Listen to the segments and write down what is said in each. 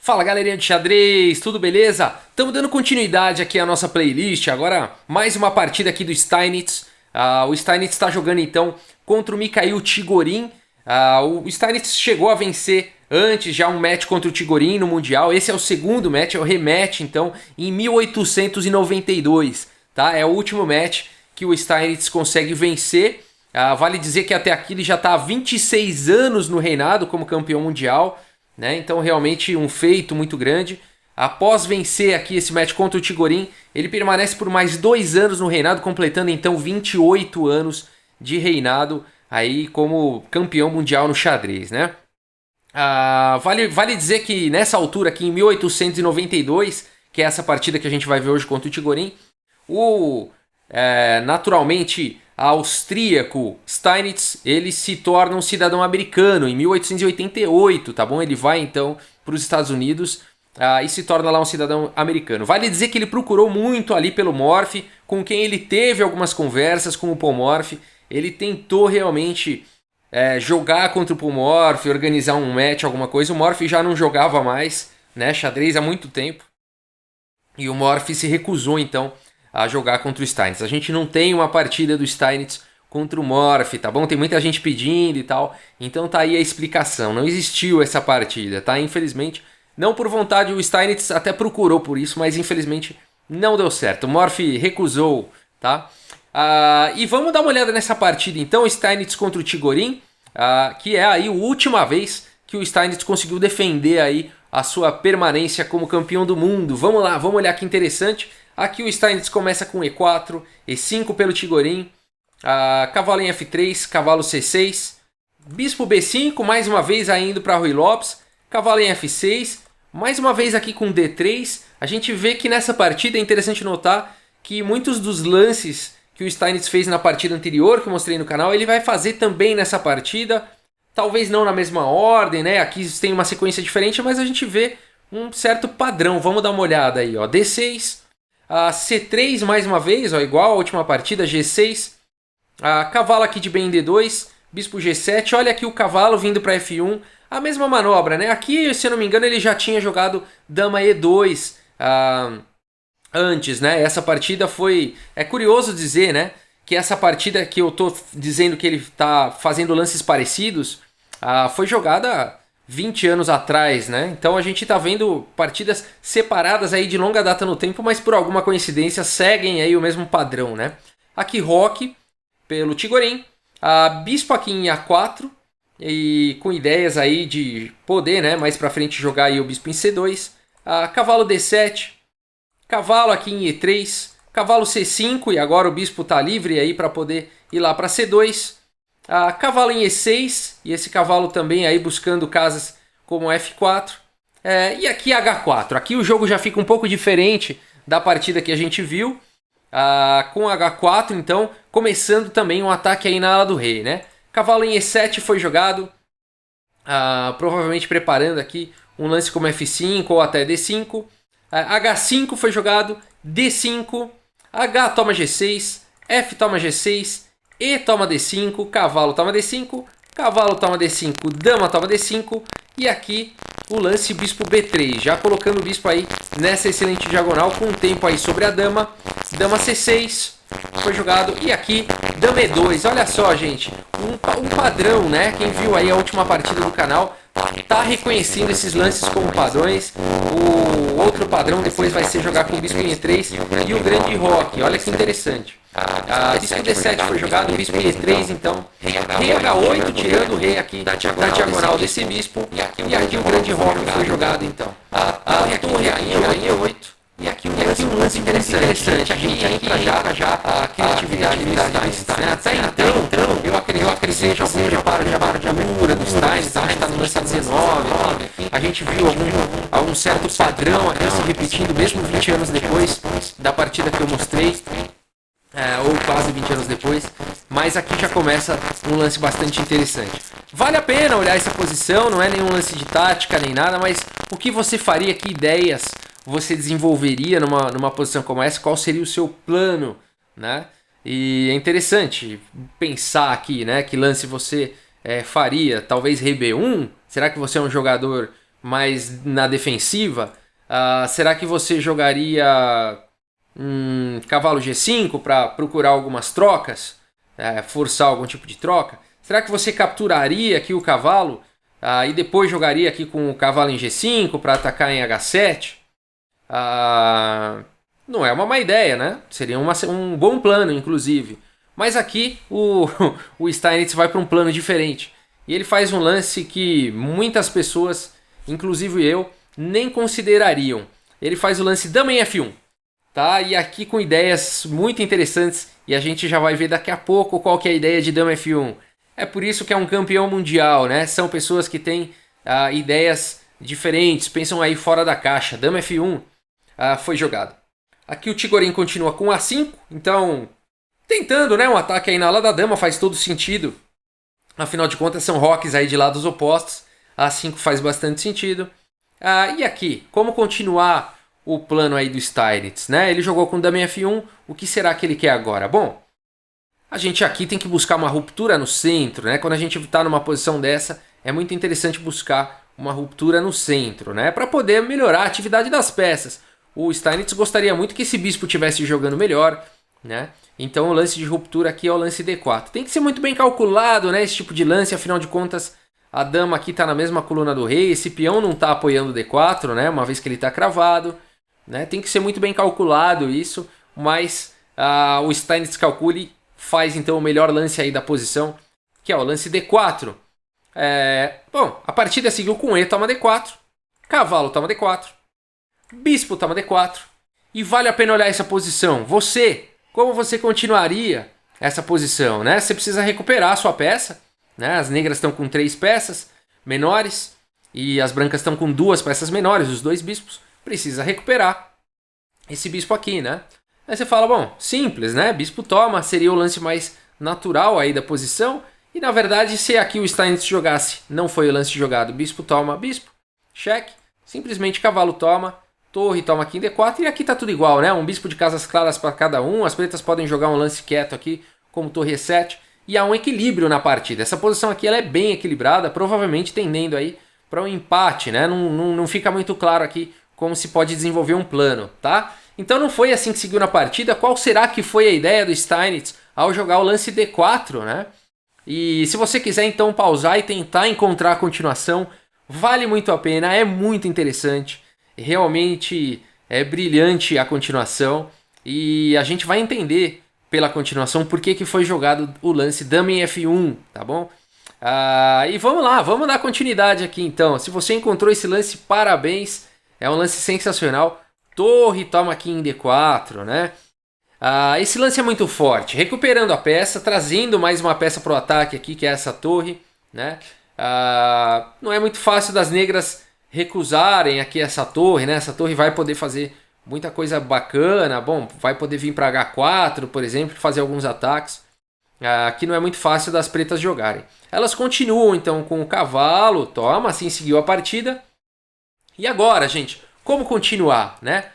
Fala galerinha de xadrez, tudo beleza? Estamos dando continuidade aqui à nossa playlist, agora mais uma partida aqui do Steinitz. O Steinitz está jogando então contra o Mikhail Chigorin. O Steinitz chegou a vencer antes já um match contra o Chigorin no Mundial. Esse é o segundo match, é o rematch então em 1892, tá? É o último match que o Steinitz consegue vencer. Vale dizer que até aqui ele já está há 26 anos no reinado como campeão mundial, né? Então realmente um feito muito grande. Após vencer aqui esse match contra o Chigorin, ele permanece por mais 2 anos no reinado, completando então 28 anos de reinado aí como campeão mundial no xadrez, né? Vale dizer que nessa altura aqui em 1892, que é essa partida que a gente vai ver hoje contra o Chigorin, naturalmente austríaco Steinitz, ele se torna um cidadão americano em 1888, tá bom? Ele vai então para os Estados Unidos e se torna lá um cidadão americano. Vale dizer que ele procurou muito ali pelo Morphy, com quem ele teve algumas conversas com o Paul Morphy. Ele tentou realmente jogar contra o Paul Morphy, organizar um match, alguma coisa. O Morphy já não jogava mais, né, xadrez há muito tempo. E o Morphy se recusou então a jogar contra o Steinitz. A gente não tem uma partida do Steinitz contra o Morphy, tá bom? Tem muita gente pedindo e tal. Então tá aí a explicação. Não existiu essa partida, tá? Infelizmente, não por vontade, o Steinitz até procurou por isso, mas infelizmente não deu certo. O Morphy recusou, tá? E vamos dar uma olhada nessa partida então, Steinitz contra o Chigorin, que é aí a última vez que o Steinitz conseguiu defender aí a sua permanência como campeão do mundo. Vamos lá, vamos olhar que interessante. Aqui o Steinitz começa com E4, E5 pelo Chigorin, cavalo em F3, cavalo C6, bispo B5, mais uma vez indo para Ruy Lopes, cavalo em F6, mais uma vez aqui com D3. A gente vê que nessa partida é interessante notar que muitos dos lances que o Steinitz fez na partida anterior, que eu mostrei no canal, ele vai fazer também nessa partida, talvez não na mesma ordem, né? Aqui tem uma sequência diferente, mas a gente vê um certo padrão. Vamos dar uma olhada aí, ó. D6, C3 mais uma vez, ó, igual a última partida, G6, cavalo aqui de bem em D2, bispo G7, olha aqui o cavalo vindo para F1, a mesma manobra, né? Aqui, se eu não me engano, ele já tinha jogado dama E2 antes, né? Essa partida foi... É curioso dizer, né, que essa partida que eu tô dizendo que ele tá fazendo lances parecidos, foi jogada 20 anos atrás, né? Então a gente tá vendo partidas separadas aí de longa data no tempo, mas por alguma coincidência seguem aí o mesmo padrão, né? Aqui Roque pelo Chigorin, bispo aqui em A4 e com ideias aí de poder, né, mais pra frente jogar aí o bispo em C2, cavalo D7, cavalo aqui em E3, cavalo C5 e agora o bispo tá livre aí para poder ir lá para C2. Cavalo em E6, e esse cavalo também aí buscando casas como F4. E aqui H4. Aqui o jogo já fica um pouco diferente da partida que a gente viu. Com H4, então, começando também um ataque aí na ala do rei, né? Cavalo em E7 foi jogado, provavelmente preparando aqui um lance como F5 ou até D5. H5 foi jogado, D5, H toma G6, F toma G6, E toma D5, cavalo toma D5, cavalo toma D5, dama toma D5 e aqui o lance bispo B3, já colocando o bispo aí nessa excelente diagonal com o tempo aí sobre a dama, dama C6 foi jogado e aqui dama E2, olha só gente, um padrão, né? Quem viu aí a última partida do canal tá reconhecendo esses lances como padrões. O outro padrão depois vai ser jogar com o bispo em E3 e o grande roque, olha que interessante. Bispo D7 foi jogado, bispo em E3, então rei H8, tirando o rei aqui da diagonal desse bispo, e aqui o grande roque foi jogado então. Torre aqui em E8, e aqui um lance interessante, a gente entra já a criatividade do Steinitz, né? Até então, eu acredito que seja algum reparo de abertura do Steinitz, a gente está no lance 19, a gente viu algum certo padrão aqui se repetindo, mesmo 20 anos depois da partida que eu mostrei. Ou quase 20 anos depois, mas aqui já começa um lance bastante interessante. Vale a pena olhar essa posição, não é nenhum lance de tática nem nada, mas o que você faria, que ideias você desenvolveria numa posição como essa, qual seria o seu plano, né? E é interessante pensar aqui, né, que lance você faria, talvez rei B1, será que você é um jogador mais na defensiva, será que você jogaria cavalo G5 para procurar algumas trocas? Forçar algum tipo de troca? Será que você capturaria aqui o cavalo e depois jogaria aqui com o cavalo em G5 para atacar em H7? Não é uma má ideia, né? Seria um bom plano, inclusive. Mas aqui o Steinitz vai para um plano diferente. E ele faz um lance que muitas pessoas, inclusive eu, nem considerariam. Ele faz o lance Dama em F1. Tá? E aqui com ideias muito interessantes. E a gente já vai ver daqui a pouco qual que é a ideia de Dama F1. É por isso que é um campeão mundial, né? São pessoas que têm ideias diferentes, pensam aí fora da caixa. Dama F1 foi jogado. Aqui o Tigorin continua com A5, então tentando, né, um ataque aí na ala da dama faz todo sentido. Afinal de contas são rocks aí de lados opostos. A5 faz bastante sentido. E aqui, como continuar o plano aí do Steinitz, né? Ele jogou com Dama em F1, o que será que ele quer agora? Bom, a gente aqui tem que buscar uma ruptura no centro, né? Quando a gente está numa posição dessa, é muito interessante buscar uma ruptura no centro, né? Para poder melhorar a atividade das peças. O Steinitz gostaria muito que esse bispo estivesse jogando melhor, né? Então o lance de ruptura aqui é o lance D4. Tem que ser muito bem calculado, né? Esse tipo de lance, afinal de contas, a dama aqui está na mesma coluna do rei, esse peão não está apoiando o D4, né? Uma vez que ele está cravado, né? Tem que ser muito bem calculado isso, mas o Steinitz calcule, faz então o melhor lance aí da posição, que é o lance D4. Bom, a partida seguiu com E toma D4, cavalo toma D4, bispo toma D4, e vale a pena olhar essa posição. Como você continuaria essa posição, né? Você precisa recuperar a sua peça, né? As negras estão com 3 peças menores e as brancas estão com 2 peças menores, os 2 bispos. Precisa recuperar esse bispo aqui, né? Aí você fala, bom, simples, né? Bispo toma, seria o lance mais natural aí da posição. E na verdade, se aqui o Steinitz jogasse, não foi o lance jogado, bispo toma, bispo, cheque, simplesmente cavalo toma, torre toma aqui em D4 e aqui tá tudo igual, né? Um bispo de casas claras para cada um, as pretas podem jogar um lance quieto aqui, como torre E7, e há um equilíbrio na partida. Essa posição aqui ela é bem equilibrada, provavelmente tendendo aí para um empate, né? Não fica muito claro aqui como se pode desenvolver um plano, tá? Então não foi assim que seguiu na partida. Qual será que foi a ideia do Steinitz ao jogar o lance D4, né? E se você quiser então pausar e tentar encontrar a continuação, vale muito a pena, é muito interessante. Realmente é brilhante a continuação e a gente vai entender pela continuação por que foi jogado o lance Dama em F1, tá bom? E vamos lá, vamos dar continuidade aqui então. Se você encontrou esse lance, parabéns, é um lance sensacional. Torre toma aqui em D4, né? Esse lance é muito forte, recuperando a peça, trazendo mais uma peça para o ataque aqui, que é essa torre, né? Não é muito fácil das negras recusarem aqui essa torre, né? Essa torre vai poder fazer muita coisa bacana, bom, vai poder vir para H4, por exemplo, fazer alguns ataques. Aqui não é muito fácil das pretas jogarem. Elas continuam então com o cavalo, toma, assim seguiu a partida. E agora, gente, como continuar, né?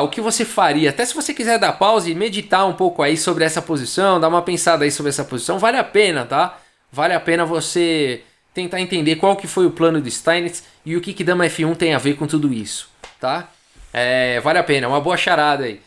O que você faria? Até se você quiser dar pausa e meditar um pouco aí sobre essa posição, dar uma pensada aí sobre essa posição, vale a pena, tá? Vale a pena você tentar entender qual que foi o plano do Steinitz e o que Dama F1 tem a ver com tudo isso, tá? Vale a pena, é uma boa charada aí.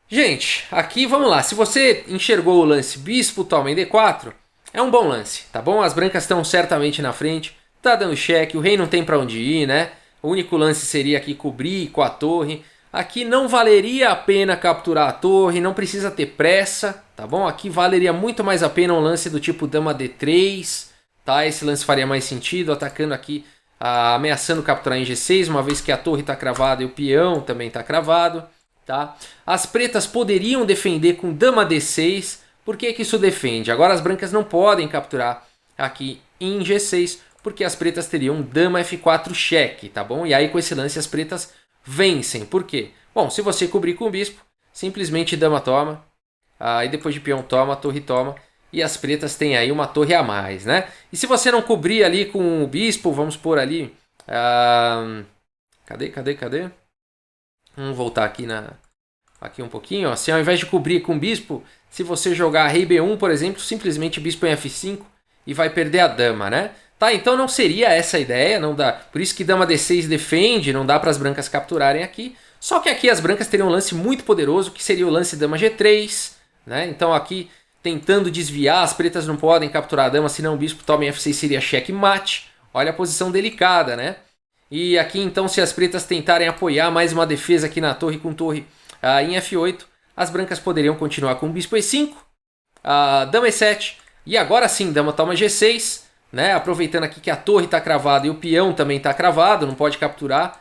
Gente, aqui vamos lá. Se você enxergou o lance Bispo toma em D4, é um bom lance, tá bom? As brancas estão certamente na frente, tá dando cheque, o rei não tem pra onde ir, né? O único lance seria aqui cobrir com a torre. Aqui não valeria a pena capturar a torre, não precisa ter pressa, tá bom? Aqui valeria muito mais a pena um lance do tipo Dama D3, tá? Esse lance faria mais sentido, atacando aqui, ameaçando capturar em G6, uma vez que a torre está cravada e o peão também está cravado, tá? As pretas poderiam defender com Dama D6, por que isso defende? Agora as brancas não podem capturar aqui em G6, porque as pretas teriam Dama F4 cheque, tá bom? E aí com esse lance as pretas vencem. Por quê? Bom, se você cobrir com o bispo, simplesmente dama toma, aí depois de peão toma, torre toma, e as pretas têm aí uma torre a mais, né? E se você não cobrir ali com o bispo, vamos pôr ali... Cadê? Vamos voltar aqui aqui um pouquinho, ó. Se ao invés de cobrir com o bispo, se você jogar rei B1, por exemplo, simplesmente bispo em F5 e vai perder a dama, né? Tá, então não seria essa a ideia, não dá. Por isso que dama D6 defende, não dá para as brancas capturarem aqui. Só que aqui as brancas teriam um lance muito poderoso, que seria o lance dama G3, né? Então aqui tentando desviar, as pretas não podem capturar a dama, senão o bispo toma em F6 seria checkmate. Olha a posição delicada, né? E aqui então se as pretas tentarem apoiar mais uma defesa aqui na torre com torre em F8, as brancas poderiam continuar com o bispo E5, dama E7 e agora sim dama toma G6, né? Aproveitando aqui que a torre está cravada e o peão também está cravado, não pode capturar.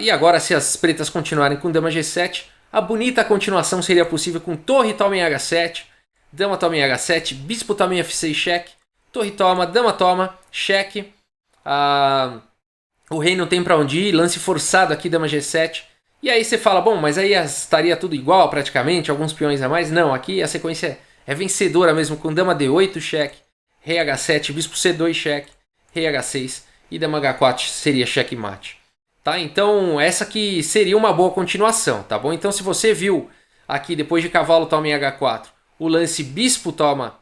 E agora se as pretas continuarem com dama G7, a bonita continuação seria possível com torre toma em H7, dama toma em H7, bispo toma em F6 cheque, torre toma, dama toma, cheque. O rei não tem para onde ir, lance forçado aqui, dama G7. E aí você fala, bom, mas aí estaria tudo igual praticamente, alguns peões a mais. Não, aqui a sequência é vencedora mesmo, com dama D8 cheque, rei H7, bispo C2 cheque, rei H6 e dama H4 seria checkmate. Tá? Então essa aqui seria uma boa continuação, tá bom? Então se você viu aqui depois de cavalo toma em H4, o lance bispo toma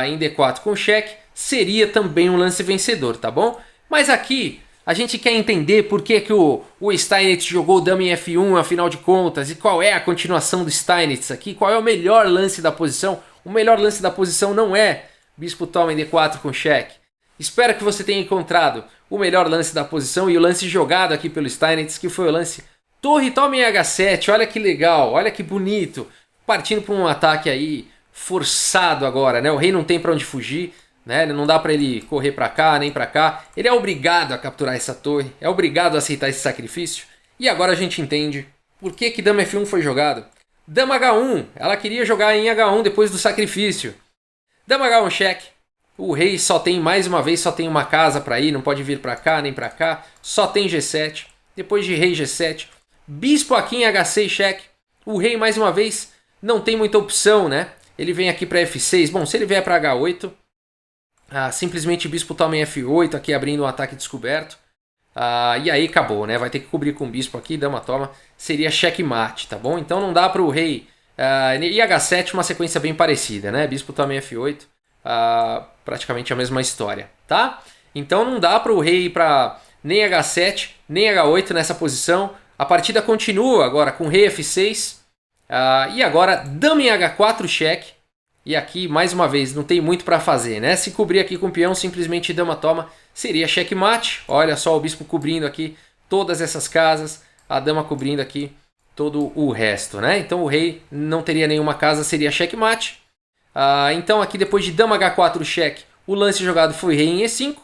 em D4 com cheque, seria também um lance vencedor, tá bom? Mas aqui a gente quer entender por que o Steinitz jogou dama em F1, afinal de contas, e qual é a continuação do Steinitz aqui, qual é o melhor lance da posição. O melhor lance da posição não é bispo toma em D4 com cheque. Espero que você tenha encontrado o melhor lance da posição e o lance jogado aqui pelo Steinitz, que foi o lance torre toma em H7. Olha que legal, olha que bonito. Partindo para um ataque aí forçado agora, né? O rei não tem para onde fugir, né? Não dá para ele correr para cá nem para cá. Ele é obrigado a capturar essa torre, é obrigado a aceitar esse sacrifício. E agora a gente entende por que dama F1 foi jogado. Dama H1, ela queria jogar em H1 depois do sacrifício. Dama H1 cheque. O rei só tem, mais uma vez, só tem uma casa para ir, não pode vir para cá nem para cá. Só tem G7. Depois de rei G7, bispo aqui em H6 cheque. O rei, mais uma vez, não tem muita opção, né? Ele vem aqui para F6. Bom, se ele vier para H8, simplesmente bispo toma em F8, aqui abrindo um ataque descoberto. E aí acabou, né? Vai ter que cobrir com o bispo aqui, dama toma. Seria checkmate, tá bom? Então não dá para o rei... e H7 uma sequência bem parecida, né? Bispo toma em F8. Praticamente a mesma história, tá? Então não dá para o rei ir para nem H7, nem H8 nessa posição. A partida continua agora com rei F6. E agora dama em H4 cheque. E aqui, mais uma vez, não tem muito para fazer, né? Se cobrir aqui com o peão, simplesmente dama toma, seria checkmate. Olha só o bispo cobrindo aqui todas essas casas, a dama cobrindo aqui todo o resto, né? Então o rei não teria nenhuma casa, seria checkmate. Então aqui depois de dama H4 cheque, o lance jogado foi rei em E5.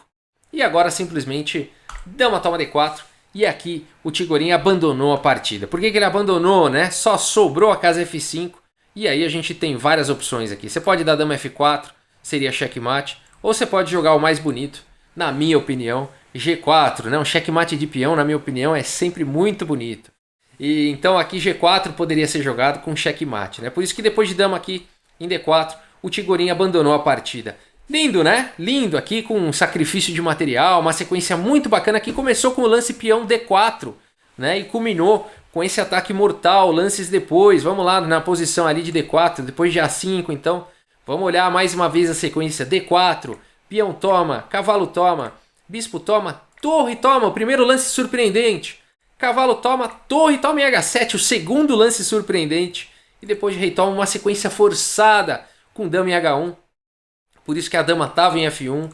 E agora simplesmente dama toma D4. E aqui o Tigorin abandonou a partida. Por que ele abandonou, né? Só sobrou a casa F5. E aí a gente tem várias opções aqui. Você pode dar dama F4, seria checkmate. Ou você pode jogar o mais bonito, na minha opinião, G4. Né? Um checkmate de peão, na minha opinião, é sempre muito bonito. E então aqui G4 poderia ser jogado com checkmate. Né? Por isso que depois de dama aqui em D4, o Tigorin abandonou a partida. Lindo, né? Lindo aqui com um sacrifício de material, uma sequência muito bacana que começou com o lance peão D4, né? E culminou com esse ataque mortal, lances depois. Vamos lá na posição ali de D4, depois de A5, então. Vamos olhar mais uma vez a sequência. D4, peão toma, cavalo toma, bispo toma, torre toma, o primeiro lance surpreendente. Cavalo toma, torre toma em H7, o segundo lance surpreendente. E depois de rei toma uma sequência forçada com dama em H1. Por isso que a dama estava em F1,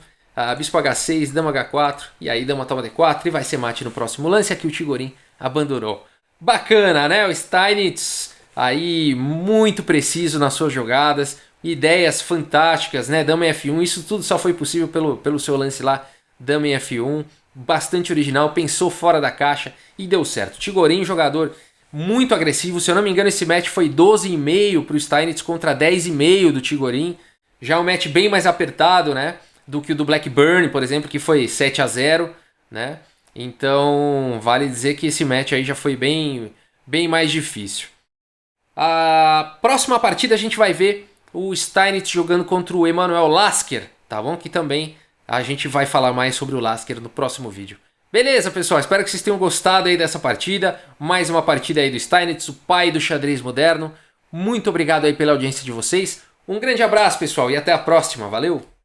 bispo H6, dama H4, e aí dama toma D4 e vai ser mate no próximo lance. Aqui o Tigorin abandonou. Bacana, né? O Steinitz aí muito preciso nas suas jogadas, ideias fantásticas, né? Dama em F1, isso tudo só foi possível pelo seu lance lá, dama em F1, bastante original, pensou fora da caixa e deu certo. Tigorin, jogador muito agressivo, se eu não me engano esse match foi 12,5 para o Steinitz contra 10,5 do Tigorin. Já um match bem mais apertado, né, do que o do Blackburn, por exemplo, que foi 7-0, né? Então, vale dizer que esse match aí já foi bem mais difícil. A próxima partida a gente vai ver o Steinitz jogando contra o Emanuel Lasker, tá bom? Que também a gente vai falar mais sobre o Lasker no próximo vídeo. Beleza, pessoal? Espero que vocês tenham gostado aí dessa partida. Mais uma partida aí do Steinitz, o pai do xadrez moderno. Muito obrigado aí pela audiência de vocês. Um grande abraço, pessoal, e até a próxima. Valeu!